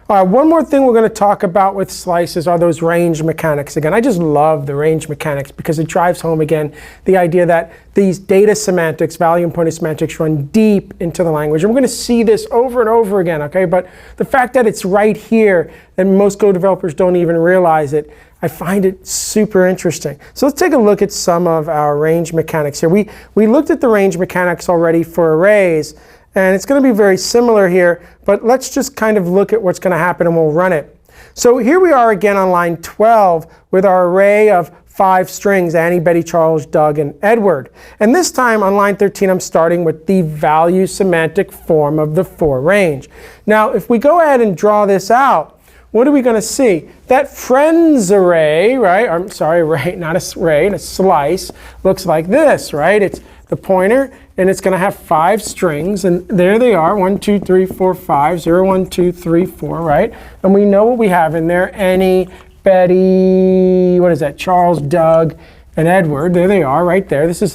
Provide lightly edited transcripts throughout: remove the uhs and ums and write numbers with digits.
One more thing we're going to talk about with slices are those range mechanics. Again, I just love the range mechanics because it drives home, again, the idea that these data semantics, value and pointer semantics, run deep into the language. And we're going to see this over and over again, okay? But the fact that it's right here and most Go developers don't even realize it, I find it super interesting. So let's take a look at some of our range mechanics here. We looked at the range mechanics already for arrays. And it's going to be very similar here, but let's just kind of look at what's going to happen and we'll run it. So here we are again on line 12 with our array of 5 strings, Annie, Betty, Charles, Doug, and Edward. And this time on line 13, I'm starting with the value semantic form of the for range. Now, if we go ahead and draw this out, what are we going to see? That friends array, right? I'm sorry, array, not a array, a slice, looks like this, right? It's the pointer, and it's going to have 5 strings, and there they are, 1, 2, 3, 4, 5, 0, 1, 2, 3, 4, right? And we know what we have in there, Annie, Betty, what is that, Charles, Doug, and Edward. There they are, right there. This is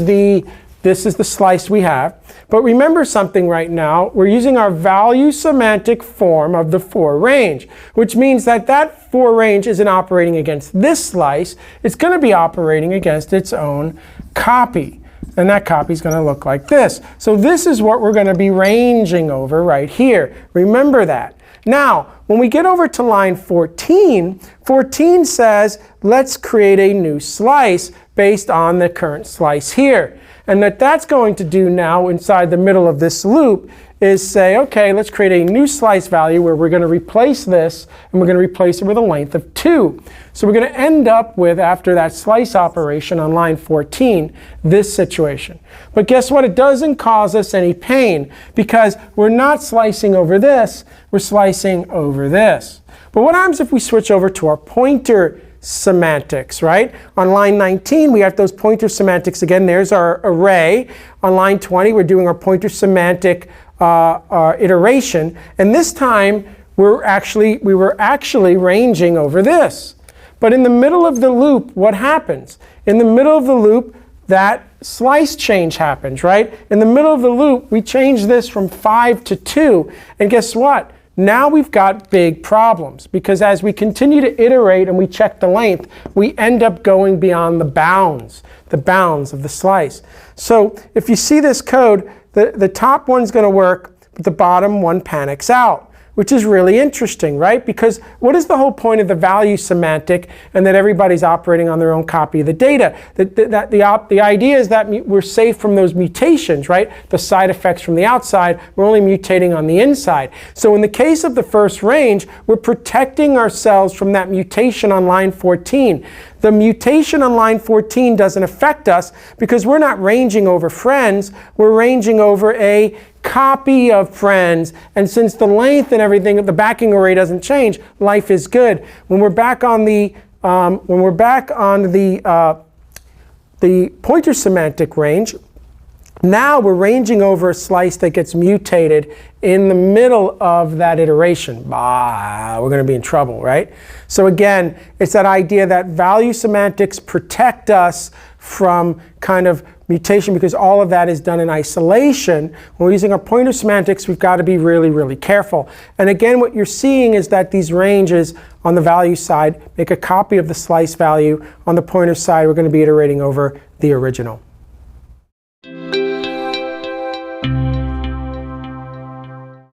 the slice we have. But remember something right now, we're using our value semantic form of the for range, which means that that for range isn't operating against this slice, it's going to be operating against its own copy. And that copy is going to look like this. So this is what we're going to be ranging over right here. Remember that. Now, when we get over to line 14, 14 says, let's create a new slice based on the current slice here. And that's going to do now inside the middle of this loop is say, OK, let's create a new slice value where we're going to replace this, and we're going to replace it with a length of 2. So we're going to end up with, after that slice operation on line 14, this situation. But guess what? It doesn't cause us any pain because we're not slicing over this, we're slicing over this. But what happens if we switch over to our pointer semantics, right? On line 19, we have those pointer semantics again. There's our array. On line 20, we're doing our pointer semantic iteration. And this time, we were actually ranging over this. But in the middle of the loop, what happens? In the middle of the loop, that slice change happens, right? In the middle of the loop, we change this from 5 to 2. And guess what? Now we've got big problems because as we continue to iterate and we check the length, we end up going beyond the bounds of the slice. So if you see this code, the top one's going to work, but the bottom one panics out, which is really interesting, right? Because what is the whole point of the value semantic and that everybody's operating on their own copy of the data? The idea is that we're safe from those mutations, right? The side effects from the outside, we're only mutating on the inside. So in the case of the first range, we're protecting ourselves from that mutation on line 14. The mutation on line 14 doesn't affect us because we're not ranging over friends, we're ranging over a copy of friends. And since the length and everything, the backing array doesn't change, life is good. When we're back on the pointer semantic range, now we're ranging over a slice that gets mutated in the middle of that iteration. We're going to be in trouble, right? So again, it's that idea that value semantics protect us from kind of mutation because all of that is done in isolation. When we're using our pointer semantics, we've got to be really, really careful. And again, what you're seeing is that these ranges on the value side make a copy of the slice value. On the pointer side, we're going to be iterating over the original.